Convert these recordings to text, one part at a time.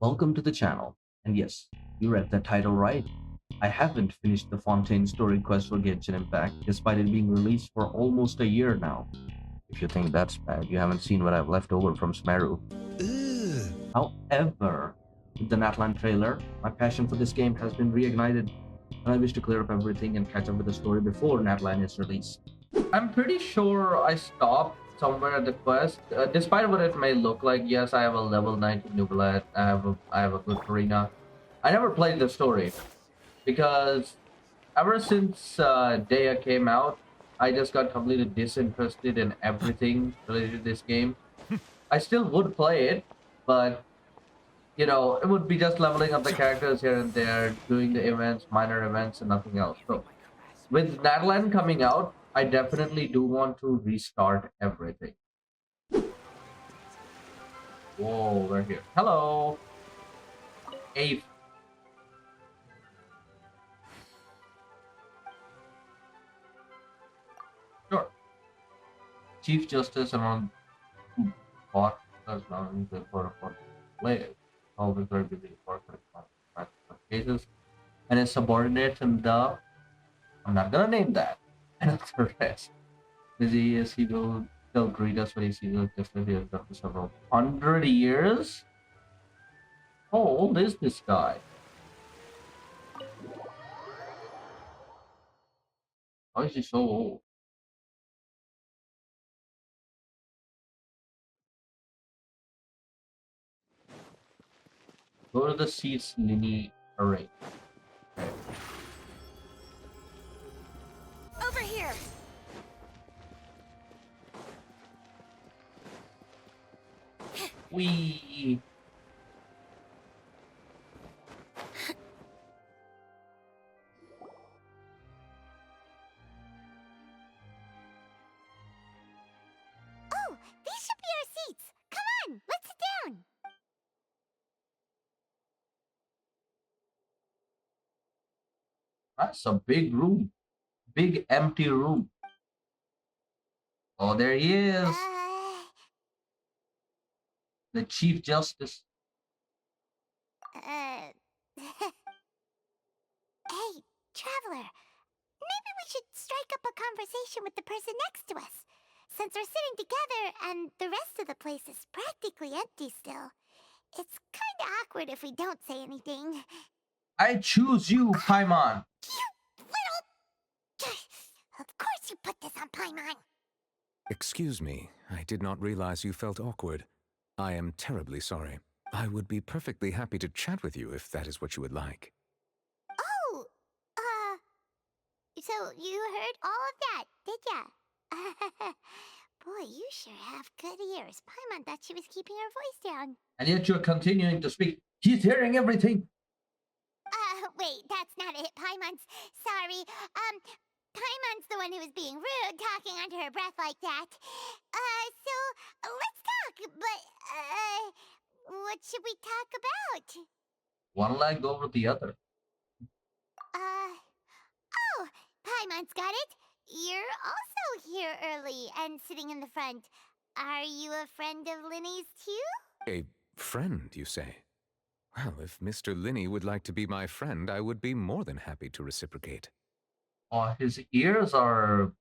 Welcome to the channel. And yes, you read the title right. I haven't finished the Fontaine story quest for Genshin Impact, despite it being released for almost a year now. If you think that's bad, you haven't seen what I've left over from Smeru. Ugh. However, with the Natlan trailer, my passion for this game has been reignited, and I wish to clear up everything and catch up with the story before Natlan is released. I'm pretty sure I stopped somewhere at the quest. Despite what it may look like, yes, I have a level 90 Nubilet. I have a good arena. I never played the story because ever since Dea came out, I just got completely disinterested in everything related to this game. I still would play it, but it would be just leveling up the characters here and there, doing the events, minor events, and nothing else. So with Natlan coming out, I definitely do want to restart everything. Whoa, we're here. Hello, Ave. Sure. Chief Justice and on who bought does not need to for play. Always very busy for cases. And his subordinate and the I'm not gonna name that. And the rest. Busy as he will still greet us when he sees us differently as after several 100 years. How old is this guy? How is he so old? Go to the seats Nini array. Okay. Over here! We Oh, these should be our seats! Come on, let's sit down! That's a big room. Big empty room. Oh, there he is. The Chief Justice. Hey, traveler. Maybe we should strike up a conversation with the person next to us. Since we're sitting together and the rest of the place is practically empty still, it's kinda awkward if we don't say anything. I choose you, Paimon. You little... Of course you put this on Paimon! Excuse me, I did not realize you felt awkward. I am terribly sorry. I would be perfectly happy to chat with you if that is what you would like. Oh, so you heard all of that, did ya? Boy, you sure have good ears. Paimon thought she was keeping her voice down. And yet you're continuing to speak. He's hearing everything. Wait, that's not it. Paimon's sorry. Paimon's the one who was being rude, talking under her breath like that. So let's talk. But, what should we talk about? One leg over the other. Oh, Paimon's got it. You're also here early and sitting in the front. Are you a friend of Linny's too? A friend, you say? Well, if Mr. Linney would like to be my friend, I would be more than happy to reciprocate. His ears are,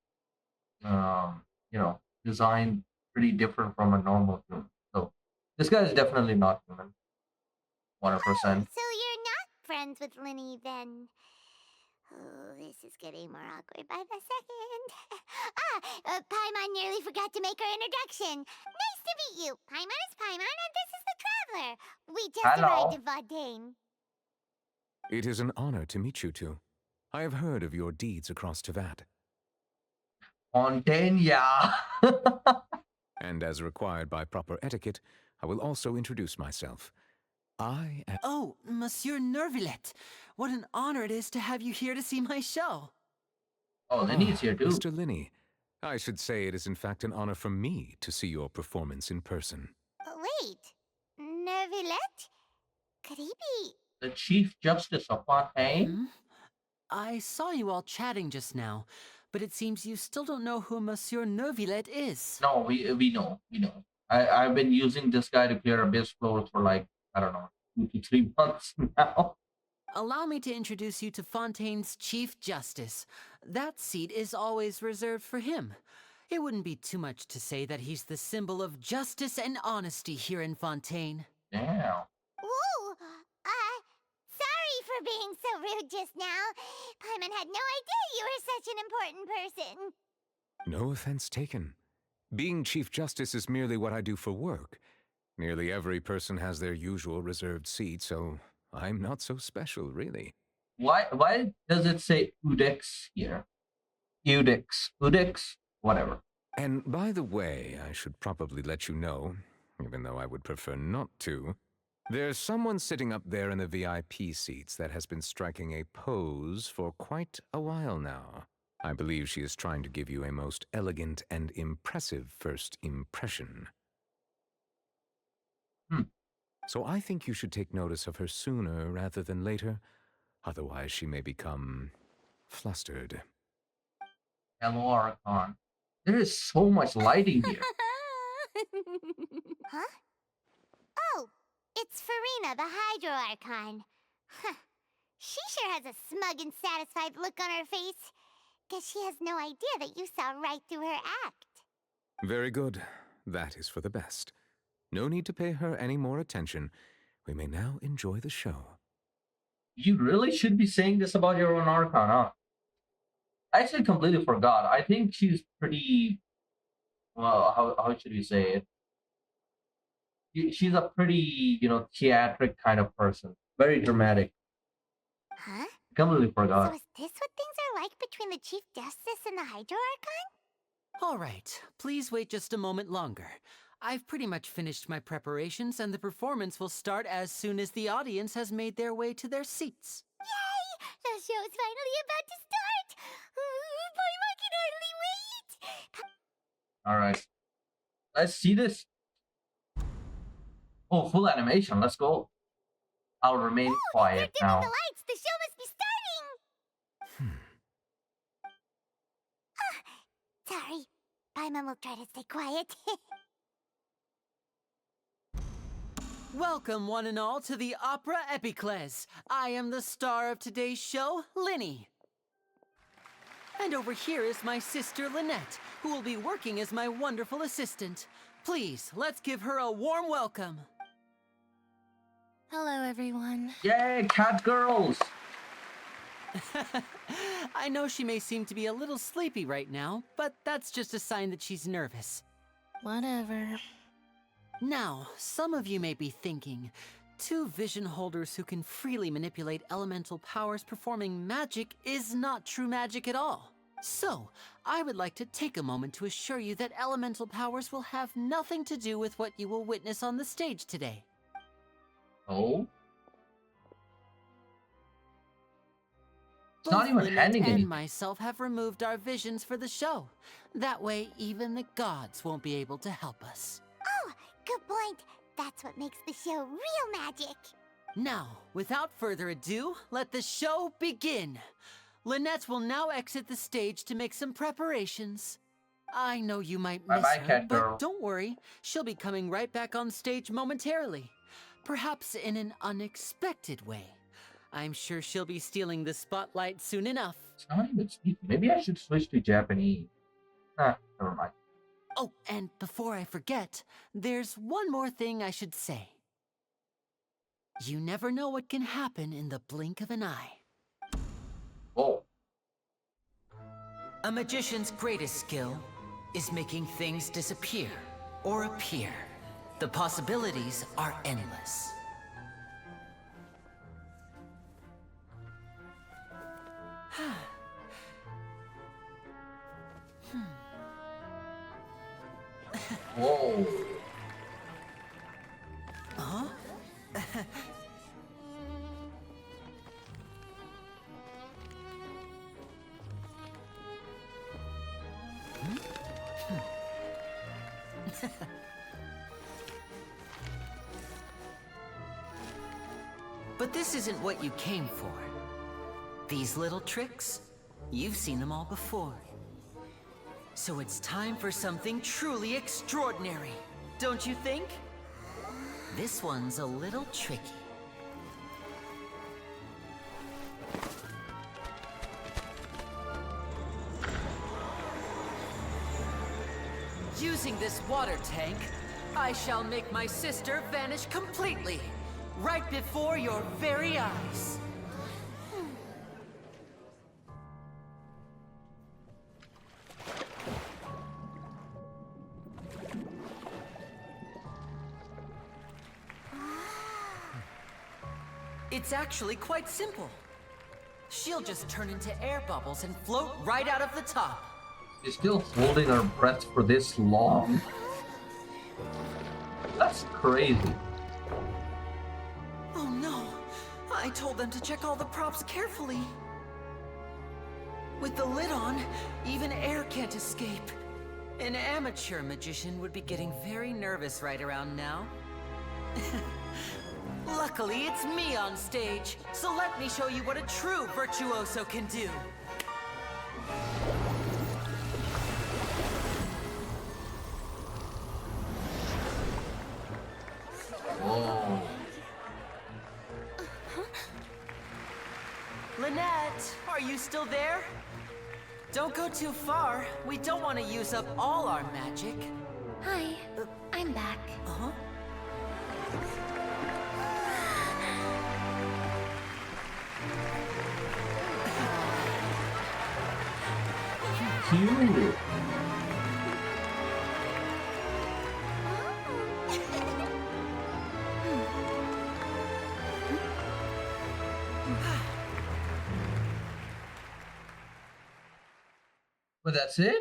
designed pretty different from a normal human. So this guy is definitely not human. 100%. So you're not friends with Linny then? Oh, this is getting more awkward by the second. Paimon nearly forgot to make her introduction. Nice to meet you. Paimon is Paimon, and this is the Traveler. We just Hello. arrived in Vaudain. It is an honor to meet you two. I have heard of your deeds across Tevat. Fontaine, yeah. And as required by proper etiquette, I will also introduce myself. I am... Oh, Monsieur Nervillet, what an honor it is to have you here to see my show. Oh, Linny's here too. Mr. Linney, I should say it is in fact an honor for me to see your performance in person. Wait, Nervillet? Could he be... The Chief Justice of Fontaine? Hmm? I saw you all chatting just now, but it seems you still don't know who Monsieur Nervillet is. No, we know. I've been using this guy to clear abyss floors for like, I don't know, 2 to 3 months now. Allow me to introduce you to Fontaine's Chief Justice. That seat is always reserved for him. It wouldn't be too much to say that he's the symbol of justice and honesty here in Fontaine. Damn. Whoa! Sorry for being so rude just now. Paimon had no idea you were such an important person. No offense taken. Being Chief Justice is merely what I do for work. Nearly every person has their usual reserved seat, so I'm not so special, really. Why does it say Udex here? Udex, whatever. And by the way, I should probably let you know, even though I would prefer not to, there's someone sitting up there in the VIP seats that has been striking a pose for quite a while now. I believe she is trying to give you a most elegant and impressive first impression. So I think you should take notice of her sooner rather than later. Otherwise, she may become flustered. Hello, Archon. There is so much lighting here. Huh? Oh, it's Farina, the Hydro Archon. Huh. She sure has a smug and satisfied look on her face. Guess she has no idea that you saw right through her act. Very good. That is for the best. No need to pay her any more attention. We may now enjoy the show. You really should be saying this about your own Archon, huh? I actually completely forgot. I think she's pretty... Well, how should we say it? She's a pretty, theatric kind of person. Very dramatic. Huh? Completely So forgot. is this what things are like between the Chief Justice and the Hydro Archon? All right, please wait just a moment longer. I've pretty much finished my preparations, and the performance will start as soon as the audience has made their way to their seats. Yay! The show's finally about to start! Paimon can hardly wait! Alright. Let's see this. Oh, full animation. Let's go. I'll remain They're quiet dimming now. the lights! The show must be starting! Sorry. Paimon will try to stay quiet. Welcome, one and all, to the Opera Epiclese. I am the star of today's show, Linny. And over here is my sister, Lynette, who will be working as my wonderful assistant. Please, let's give her a warm welcome. Hello, everyone. Yay, cat girls! I know she may seem to be a little sleepy right now, but that's just a sign that she's nervous. Whatever. Now, some of you may be thinking, 2 vision holders who can freely manipulate elemental powers performing magic is not true magic at all. So, I would like to take a moment to assure you that elemental powers will have nothing to do with what you will witness on the stage today. Oh? It's not Both even Lynette handing and anything. myself have removed our visions for the show. That way, even the gods won't be able to help us. Oh, good point. That's what makes the show real magic. Now, without further ado, let the show begin. Lynette will now exit the stage to make some preparations. I know you might miss Bye-bye, her, cat girl. but don't worry. She'll be coming right back on stage momentarily. Perhaps in an unexpected way. I'm sure she'll be stealing the spotlight soon enough. It's not even speaking. Maybe I should switch to Japanese. Never mind. Oh, and before I forget, there's one more thing I should say. You never know what can happen in the blink of an eye. Oh. A magician's greatest skill is making things disappear or appear. The possibilities are endless. Whoa. Huh? But this isn't what you came for. These little tricks, you've seen them all before. So it's time for something truly extraordinary, don't you think? This one's a little tricky, using this water tank, I shall make my sister vanish completely, right before your very eyes. It's actually quite simple. She'll just turn into air bubbles and float right out of the top. She's still holding her breath for this long. That's crazy. Oh no! I told them to check all the props carefully. With the lid on, even air can't escape. An amateur magician would be getting very nervous right around now. Luckily, it's me on stage, so let me show you what a true virtuoso can do. Whoa. Lynette, are you still there? Don't go too far. We don't want to use up all our magic. Hi, I'm back. Uh-huh. Cute. But that's it?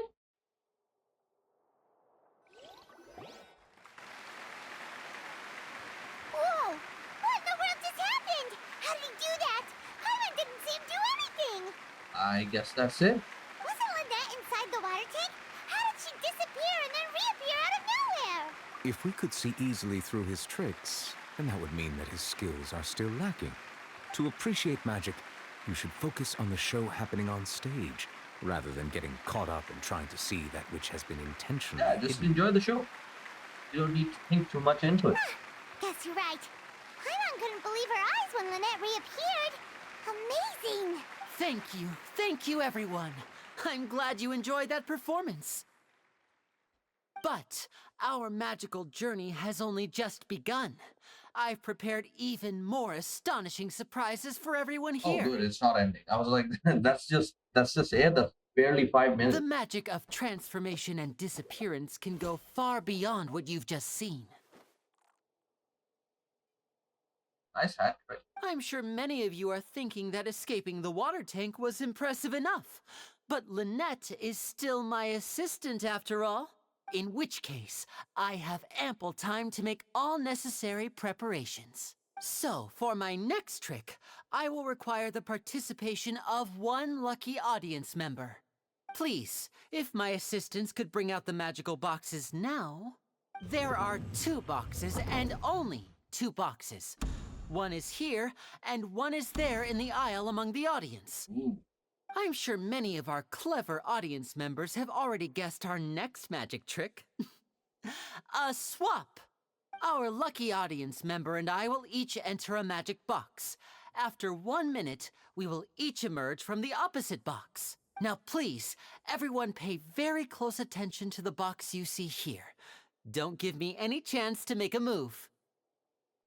Whoa! What in the world just happened? How did he do that? Paimon didn't see him do anything. I guess that's it. Wasn't Lynette inside the water tank? How did she disappear and then reappear out of nowhere? If we could see easily through his tricks, then that would mean that his skills are still lacking. To appreciate magic, you should focus on the show happening on stage, rather than getting caught up in trying to see that which has been intentionally Yeah, just hidden. enjoy the show. You don't need to think too much into it. Guess you're right. Paimon couldn't believe her eyes when Lynette reappeared. Amazing! Thank you everyone. I'm glad you enjoyed that performance. But our magical journey has only just begun. I've prepared even more astonishing surprises for everyone Oh, here. good, it's not ending. I was like, that's just it. That's barely 5 minutes. The magic of transformation and disappearance can go far beyond what you've just seen. Nice hat trick. I'm sure many of you are thinking that escaping the water tank was impressive enough. But Lynette is still my assistant after all. In which case, I have ample time to make all necessary preparations. So, for my next trick, I will require the participation of one lucky audience member. Please, if my assistants could bring out the magical boxes now. There are 2 boxes and only 2 boxes. One is here, and one is there in the aisle among the audience. Ooh. I'm sure many of our clever audience members have already guessed our next magic trick. A swap! Our lucky audience member and I will each enter a magic box. After 1 minute, we will each emerge from the opposite box. Now please, everyone pay very close attention to the box you see here. Don't give me any chance to make a move.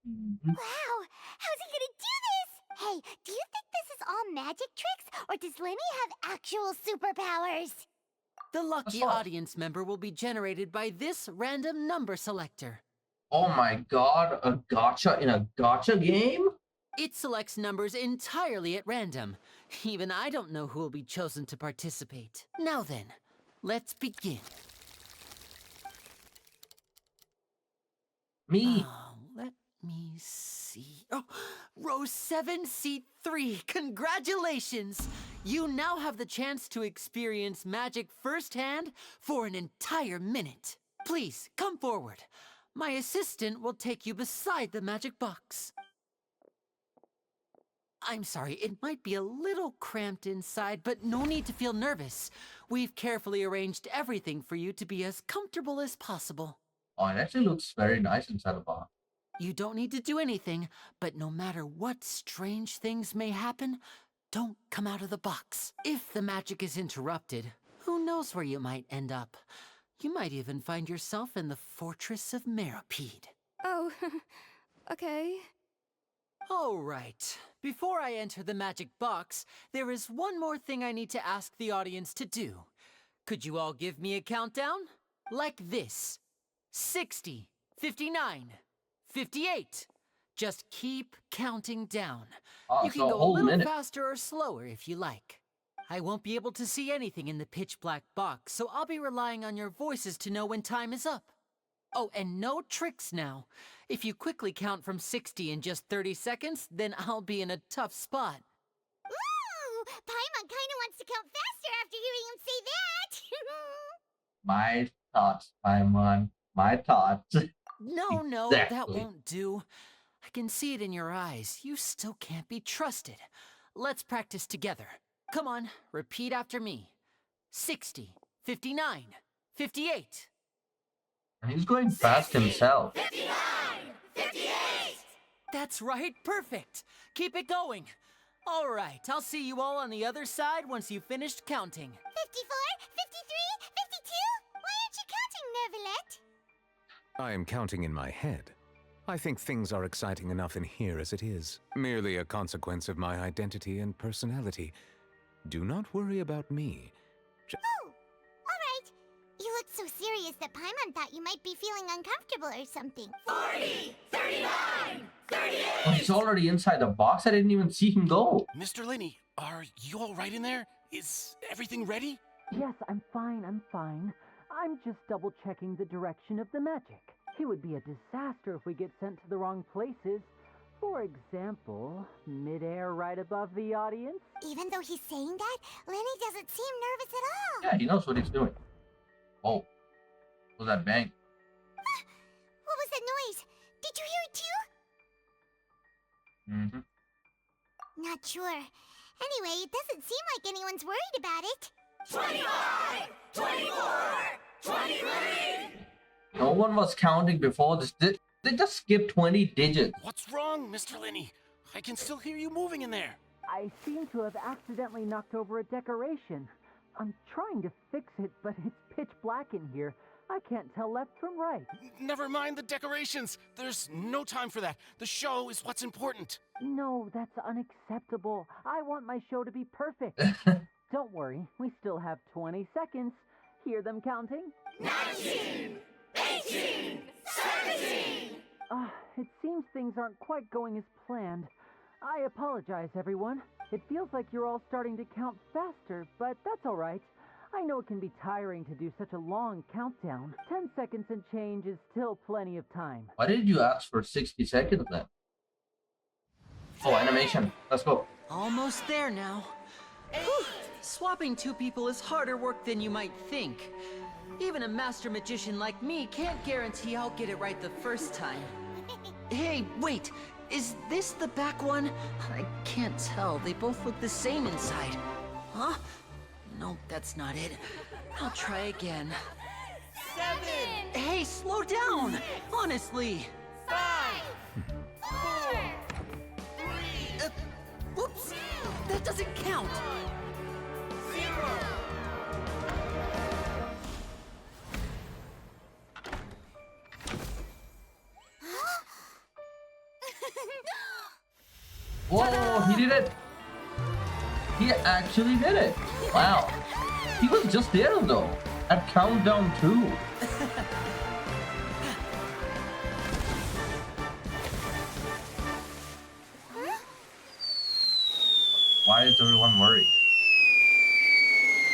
Mhm. Wow! How's he gonna do this? Hey, do you think this is all magic tricks, or does Lenny have actual superpowers? The lucky That's all. audience member will be generated by this random number selector. Oh my god, a gotcha in a gotcha game? It selects numbers entirely at random. Even I don't know who will be chosen to participate. Now then, let's begin. Me. Let me see. Oh, row 7, seat 3. Congratulations! You now have the chance to experience magic firsthand for an entire minute. Please, come forward. My assistant will take you beside the magic box. I'm sorry, it might be a little cramped inside, but no need to feel nervous. We've carefully arranged everything for you to be as comfortable as possible. Oh, it actually looks very nice inside the box. You don't need to do anything, but no matter what strange things may happen, don't come out of the box. If the magic is interrupted, who knows where you might end up. You might even find yourself in the Fortress of Meropide. Oh, okay. All right. Before I enter the magic box, there is one more thing I need to ask the audience to do. Could you all give me a countdown? Like this. 60, 59, 58. Just keep counting down. Oh, You can so a go a whole little minute. faster or slower if you like. I won't be able to see anything in the pitch black box, so I'll be relying on your voices to know when time is up. Oh, and no tricks now. If you quickly count from 60 in just 30 seconds, then I'll be in a tough spot. Ooh, Paimon kinda wants to count faster after hearing him say that. My thoughts, Paimon. My thoughts. No, that Exactly. won't do. I can see it in your eyes. You still can't be trusted. Let's practice together. Come on, repeat after me. 60, 59, 58. He's going fast himself. 59! 58! That's right, perfect. Keep it going. All right, I'll see you all on the other side once you've finished counting. 54, 53, 52? Why aren't you counting, Nervalet? I am counting in my head. I think things are exciting enough in here as it is. Merely a consequence of my identity and personality. Do not worry about me. Oh, alright. You looked so serious that Paimon thought you might be feeling uncomfortable or something. 40, 39, 38! Oh, he's already inside the box. I didn't even see him go. Mr. Linney, are you all right in there? Is everything ready? Yes, I'm fine. I'm just double-checking the direction of the magic. It would be a disaster if we get sent to the wrong places. For example, midair right above the audience. Even though he's saying that, Lenny doesn't seem nervous at all. Yeah, he knows what he's doing. Oh, what was that bang? What was that noise? Did you hear it too? Mm-hmm. Not sure. Anyway, it doesn't seem like anyone's worried about it. 25! 24! 23! No one was counting before this. They just skipped 20 digits. What's wrong, Mr. Linney? I can still hear you moving in there. I seem to have accidentally knocked over a decoration. I'm trying to fix it, but it's pitch black in here. I can't tell left from right. Never mind the decorations. There's no time for that. The show is what's important. No, that's unacceptable. I want my show to be perfect. Don't worry, we still have 20 seconds. Hear them counting? 19! 18! 17! It seems things aren't quite going as planned. I apologize, everyone. It feels like you're all starting to count faster, but that's all right. I know it can be tiring to do such a long countdown. 10 seconds and change is still plenty of time. Why did you ask for 60 seconds then? Oh, animation. Let's go. Almost there now. Whew. Swapping two people is harder work than you might think. Even a master magician like me can't guarantee I'll get it right the first time. Hey, wait! Is this the back one? I can't tell. They both look the same inside. Huh? No, that's not it. I'll try again. 7! Hey, slow down! Honestly! 5! 4! 3! Whoops! That doesn't count! 0! Whoa, he did it. He actually did it. Wow. He was just there though. At countdown 2. Why is everyone worried?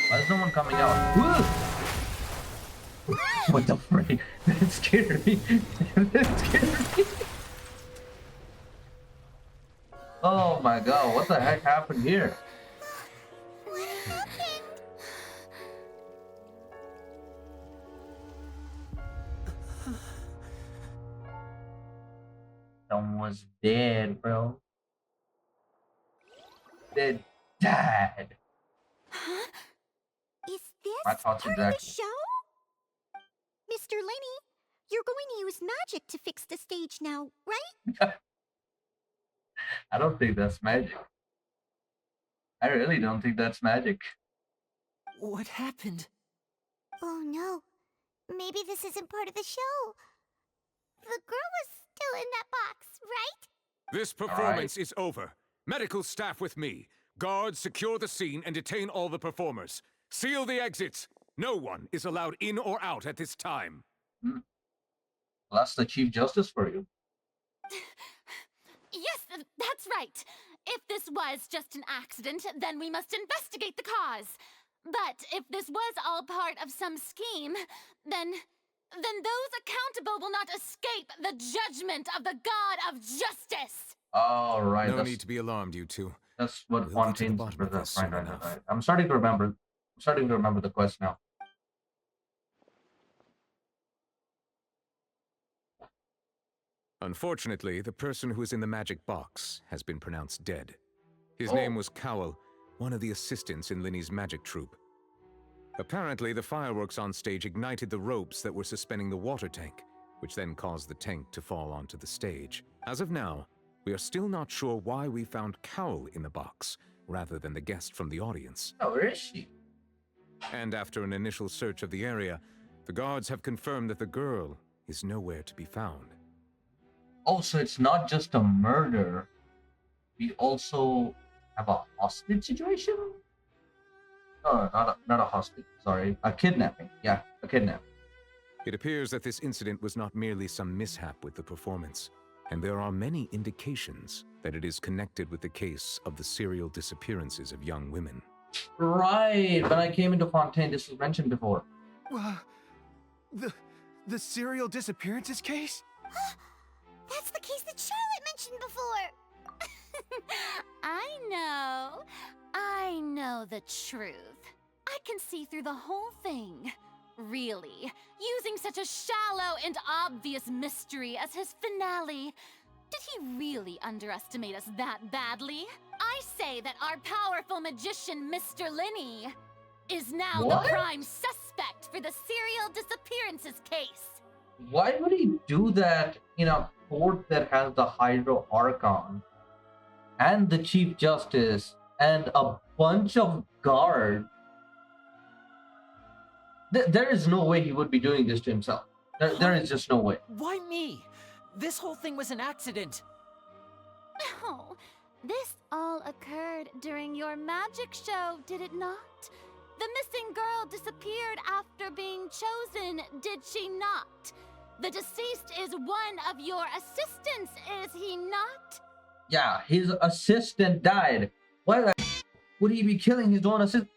Why is no one coming out? What the frick? That scared me. That scared me. Oh my god, what the heck happened here? What happened? Someone was dead, bro. They died. Huh? Is this My thoughts part exactly. of the show? Mr. Linney, you're going to use magic to fix the stage now, right? I don't think that's magic. I really don't think that's magic. What happened? Oh no. maybe this isn't part of the show. The girl was still in that box, right? This performance is over. Medical staff with me. Guards, secure the scene and detain all the performers. Seal the exits. No one is allowed in or out at this time. Well, that's the Chief Justice for you. Yes, that's right. If this was just an accident, then we must investigate the cause. But if this was all part of some scheme, then those accountable will not escape the judgment of the God of Justice. Oh, right. No need to be alarmed, you two. That's what We'll get to the Fontaine's bottom of this soon enough. right. I'm starting to remember. I'm starting to remember the quest now. Unfortunately, the person who is in the magic box has been pronounced dead. His Oh. name was Cowell, one of the assistants in Linny's magic troupe. Apparently, the fireworks on stage ignited the ropes that were suspending the water tank, which then caused the tank to fall onto the stage. As of now, we are still not sure why we found Cowell in the box, rather than the guest from the audience. Oh, where is she? And after an initial search of the area, the guards have confirmed that the girl is nowhere to be found. Oh, so it's not just a murder. We also have a hostage situation? No, not a hostage. Sorry, a kidnapping. Yeah, a kidnapping. It appears that this incident was not merely some mishap with the performance, and there are many indications that it is connected with the case of the serial disappearances of young women. Right. When I came into Fontaine, this was mentioned before. The serial disappearances case? That's the case that Charlotte mentioned before. I know the truth. I can see through the whole thing. Really, using such a shallow and obvious mystery as his finale. Did he really underestimate us that badly? I say that our powerful magician, Mr. Linny, is now What? the prime suspect for the serial disappearances case. Why would he do that in a court that has the Hydro Archon and the Chief Justice and a bunch of guards? There is no way he would be doing this to himself. There is just no way. Why me? This whole thing was an accident. Oh, this all occurred during your magic show, did it not? The missing girl disappeared after being chosen, did she not? The deceased is one of your assistants, is he not? Yeah, his assistant died. Why the would he be killing his own assistant?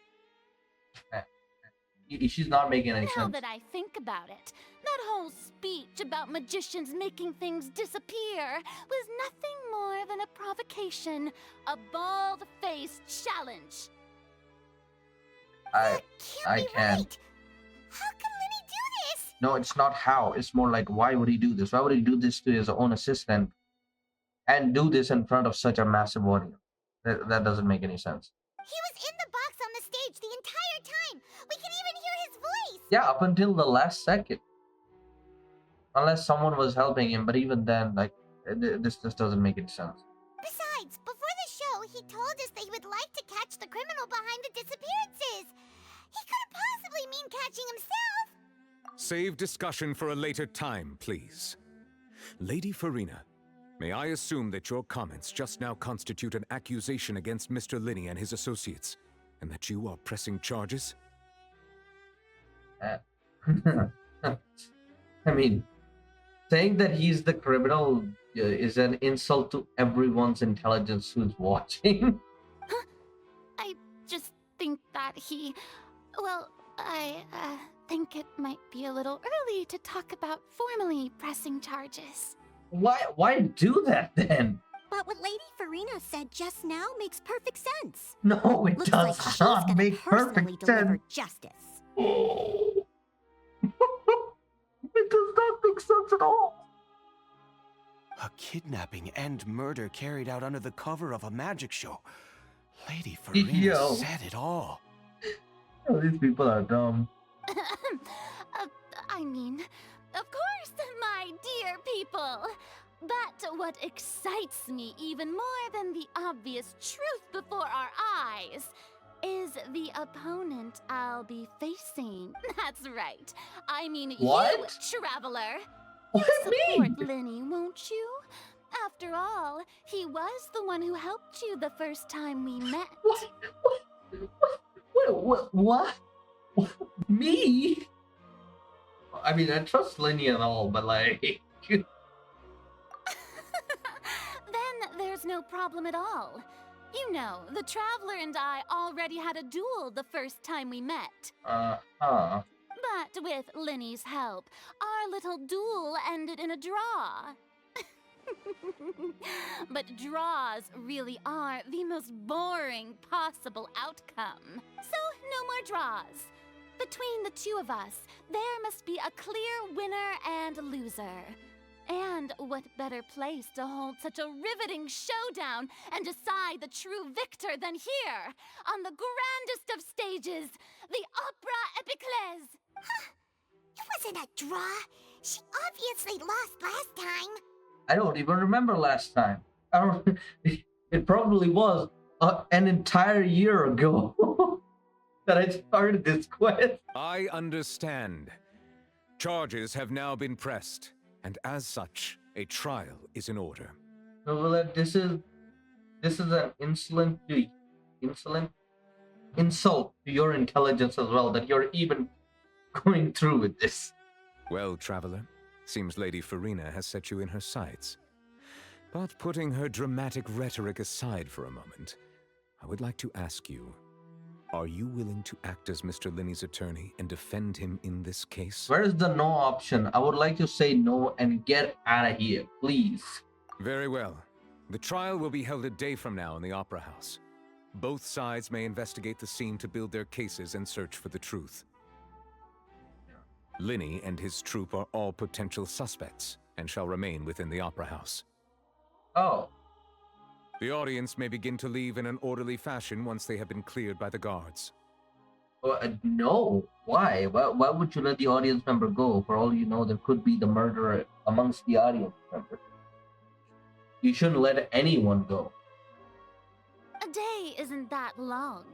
She's not making any Now sense. that I think about it, that whole speech about magicians making things disappear was nothing more than a provocation, a bald-faced challenge. That I be can't. right. How can Linny do this? No, it's not how. It's more like, why would he do this? Why would he do this to his own assistant and do this in front of such a massive audience? That doesn't make any sense. He was in the box on the stage the entire time. We can even hear his voice. Yeah, up until the last second. Unless someone was helping him, but even then, like, this just doesn't make any sense. Besides, before the show, he told us that he would like to catch the criminal behind the disappearances. He couldn't possibly mean catching himself. Save discussion for a later time, please. Lady Farina, may I assume that your comments just now constitute an accusation against Mr. Linny and his associates, and that you are pressing charges? I mean, saying that he's the criminal is an insult to everyone's intelligence who's watching. I just think that I think it might be a little early to talk about formally pressing charges. Why do that then? But what Lady Farina said just now makes perfect sense. No, it Looks like does she's not gonna make personally perfect deliver sense. justice. It does not make sense at all. A kidnapping and murder carried out under the cover of a magic show. Lady Farina Yo. said it all. Oh, these people are dumb. I mean, of course, my dear people. But what excites me even more than the obvious truth before our eyes is the opponent I'll be facing. That's right. I mean What? you, Traveler. What You'll support me? Linny, won't you? After all, he was the one who helped you the first time we met. What? Me? I mean, I trust Lenny and all, but like... Then there's no problem at all. You know, the Traveler and I already had a duel the first time we met. Uh-huh. But with Linny's help, our little duel ended in a draw. But draws really are the most boring possible outcome. So, no more draws. Between the two of us, there must be a clear winner and loser. And what better place to hold such a riveting showdown and decide the true victor than here, on the grandest of stages, the Opera Epiclese. It wasn't a draw. She obviously lost last time. I don't even remember last time. I don't... It probably was an entire year ago that I started this quest. I understand. Charges have now been pressed, and as such, a trial is in order. Well, this is an insult to your intelligence as well, that you're even going through with this. Well, Traveler, seems Lady Farina has set you in her sights. But putting her dramatic rhetoric aside for a moment, I would like to ask you, are you willing to act as Mr. Linny's attorney and defend him in this case? Where is the no option? I would like to say no and get out of here, please. Very well. The trial will be held a day from now in the Opera House. Both sides may investigate the scene to build their cases and search for the truth. Linny and his troop are all potential suspects and shall remain within the Opera House. Oh. The audience may begin to leave in an orderly fashion once they have been cleared by the guards. No. Why? Why would you let the audience member go? For all you know, there could be the murderer amongst the audience members. You shouldn't let anyone go. A day isn't that long.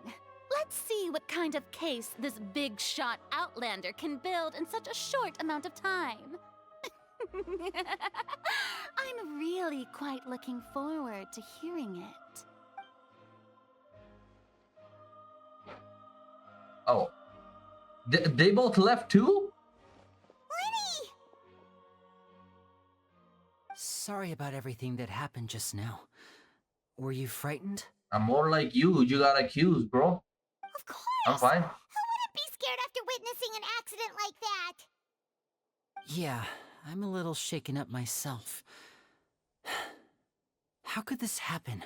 Let's see what kind of case this big shot Outlander can build in such a short amount of time. I'm really quite looking forward to hearing it. Oh. They both left too? Linny! Sorry about everything that happened just now. Were you frightened? I'm more like you. You got accused, bro. Of course! I'm fine. Who wouldn't be scared after witnessing an accident like that? Yeah, I'm a little shaken up myself. How could this happen?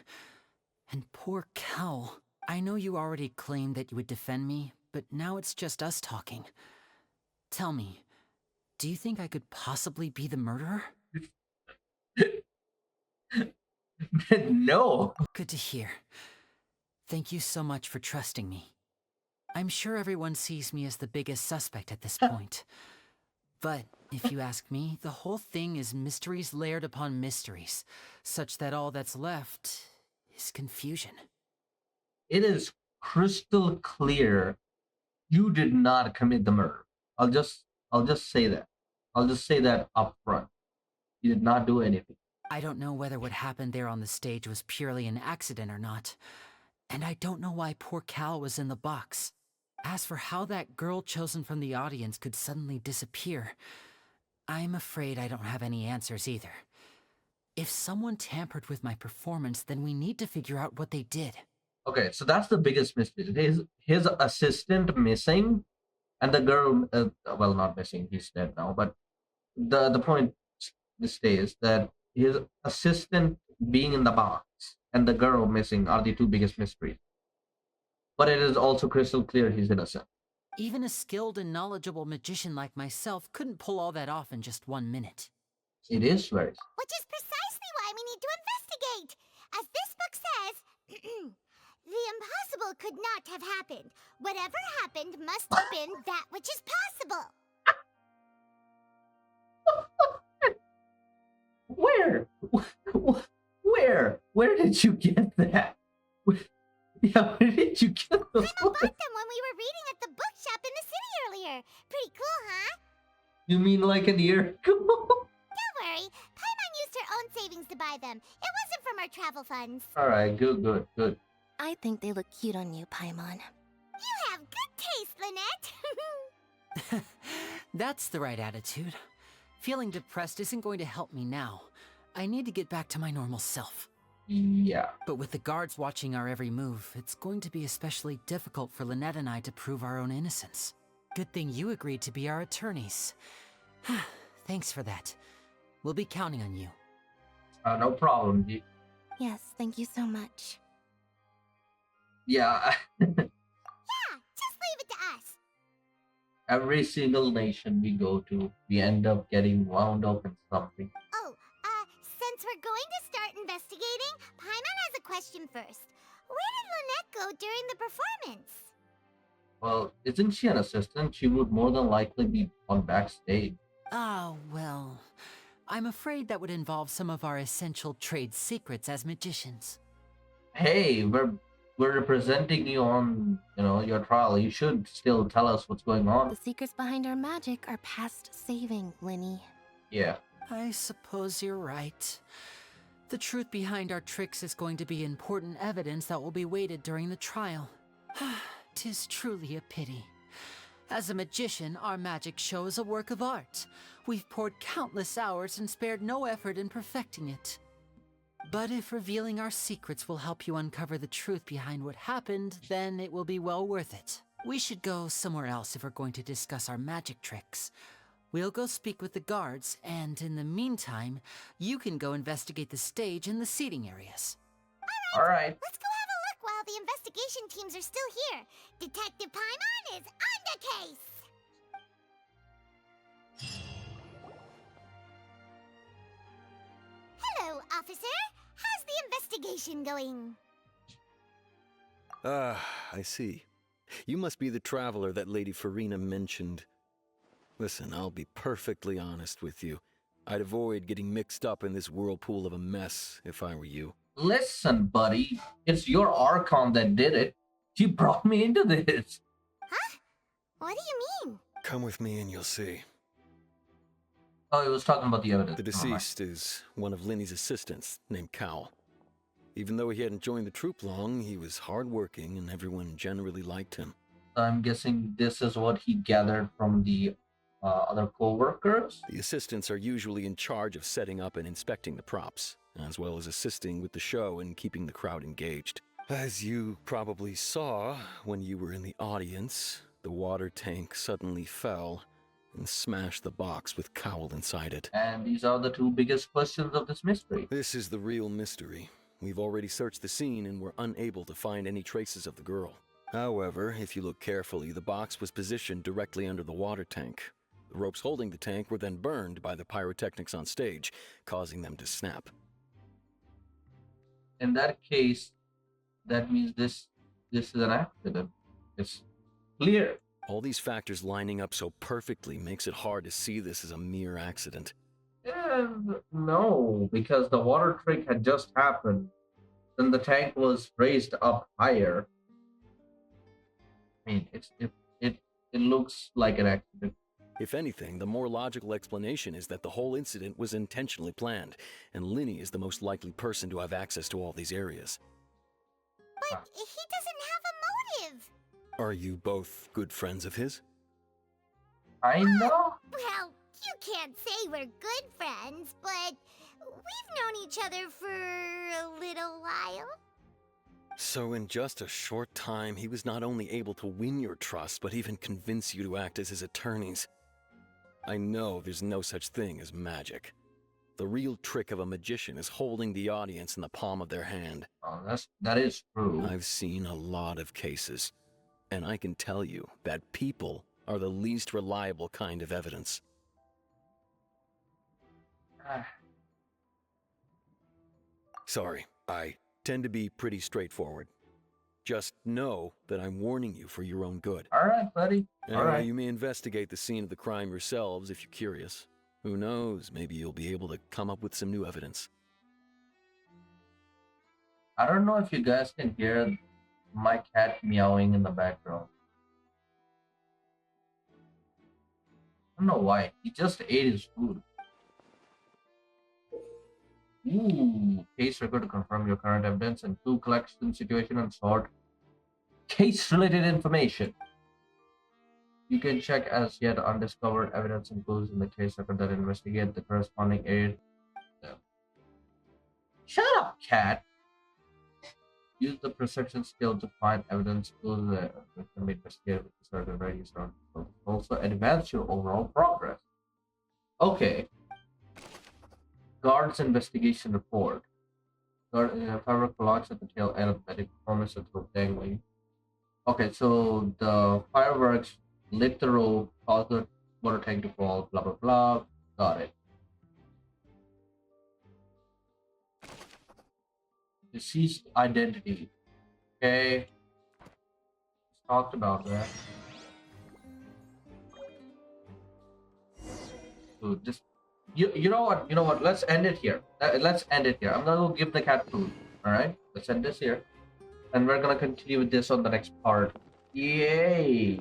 And poor Cal. I know you already claimed that you would defend me, but now it's just us talking. Tell me, do you think I could possibly be the murderer? No. Good to hear. Thank you so much for trusting me. I'm sure everyone sees me as the biggest suspect at this point. But if you ask me, the whole thing is mysteries layered upon mysteries, such that all that's left is confusion. It is crystal clear you did not commit the murder. I'll just say that. I'll just say that up front. You did not do anything. I don't know whether what happened there on the stage was purely an accident or not. And I don't know why poor Cal was in the box. As for how that girl chosen from the audience could suddenly disappear, I'm afraid I don't have any answers either. If someone tampered with my performance, then we need to figure out what they did. Okay, so that's the biggest mystery. His assistant missing, and the girl, well, not missing, he's dead now, but the point stays that his assistant being in the box and the girl missing are the two biggest mysteries. But it is also crystal clear he's innocent. Even a skilled and knowledgeable magician like myself couldn't pull all that off in just 1 minute. It is very... Which is precisely why we need to investigate. As this book says, the impossible could not have happened. Whatever happened must have been that which is possible. Where? Where did you get that? Yeah, where did you get those Paimon books? bought them when we were reading at the bookshop in the city earlier. Pretty cool, huh? You mean like a year ago? Don't worry. Paimon used her own savings to buy them. It wasn't from our travel funds. Alright, good. I think they look cute on you, Paimon. You have good taste, Lynette. That's the right attitude. Feeling depressed isn't going to help me now. I need to get back to my normal self. Yeah. But with the guards watching our every move, it's going to be especially difficult for Lynette and I to prove our own innocence. Good thing you agreed to be our attorneys. Thanks for that. We'll be counting on you. No problem. Yes, thank you so much. Yeah. Yeah, just leave it to us. Every single nation we go to, we end up getting wound up in something. Oh, since we're going to start investigating, Paimon has a question first. Where did Lynette go during the performance? Well, isn't she an assistant? She would more than likely be on backstage. Ah, well, I'm afraid that would involve some of our essential trade secrets as magicians. Hey, we're representing you on, your trial. You should still tell us what's going The on. secrets behind our magic are past saving, Linny. Yeah. I suppose you're right. The truth behind our tricks is going to be important evidence that will be weighted during the trial. 'Tis truly a pity. As a magician, our magic show is a work of art. We've poured countless hours and spared no effort in perfecting it. But if revealing our secrets will help you uncover the truth behind what happened, then it will be well worth it. We should go somewhere else if we're going to discuss our magic tricks. We'll go speak with the guards, and in the meantime, you can go investigate the stage and the seating areas. Alright. Let's go have a look while the investigation teams are still here. Detective Paimon is on the case. Hello, officer. How's the investigation going? Ah, I see. You must be the traveler that Lady Farina mentioned. Listen, I'll be perfectly honest with you. I'd avoid getting mixed up in this whirlpool of a mess if I were you. Listen, buddy. It's your Archon that did it. She brought me into this. Huh? What do you mean? Come with me and you'll see. Oh, he was talking about the evidence. The deceased is one of Linny's assistants, named Cal. Even though he hadn't joined the troupe long, he was hardworking and everyone generally liked him. I'm guessing this is what he gathered from the other co-workers? The assistants are usually in charge of setting up and inspecting the props, as well as assisting with the show and keeping the crowd engaged. As you probably saw when you were in the audience, the water tank suddenly fell and smashed the box with Cowl inside it. And these are the two biggest questions of this mystery. This is the real mystery. We've already searched the scene and were unable to find any traces of the girl. However, if you look carefully, the box was positioned directly under the water tank. The ropes holding the tank were then burned by the pyrotechnics on stage, causing them to snap. In that case, that means this is an accident. It's clear. All these factors lining up so perfectly makes it hard to see this as a mere accident. No, because the water trick had just happened. Then the tank was raised up higher. I mean, it looks like an accident. If anything, the more logical explanation is that the whole incident was intentionally planned, and Linny is the most likely person to have access to all these areas. But he doesn't have a motive. Are you both good friends of his? I know. Well, you can't say we're good friends, but we've known each other for a little while. So in just a short time, he was not only able to win your trust, but even convince you to act as his attorneys. I know there's no such thing as magic. The real trick of a magician is holding the audience in the palm of their hand. Oh, that is true. I've seen a lot of cases, and I can tell you that people are the least reliable kind of evidence. Sorry, I tend to be pretty straightforward. Just know that I'm warning you for your own good. All right, buddy. All right. You may investigate the scene of the crime yourselves if you're curious. Who knows, maybe you'll be able to come up with some new evidence. I don't know if you guys can hear My cat meowing in the background. I don't know why. He just ate his food. Ooh, case record to confirm your current evidence and 2 collection situation and sort case-related information. You can check as yet undiscovered evidence and clues in the case record that investigate the corresponding area. No. Shut up, cat! Use the perception skill to find evidence clues that can be investigated with certain radius around. Also advance your overall progress. Okay. Guard's investigation report. Guard firework blocks at the tail end of medic performance until dangling. Okay, so the fireworks lit the rope, caused the water tank to fall, blah blah blah. Got it. Deceased identity. Okay. Just talked about that. So just you know what? Let's end it here. Let's end it here. I'm gonna go give the cat food. All right. Let's end this here, and we're gonna continue with this on the next part. Yay!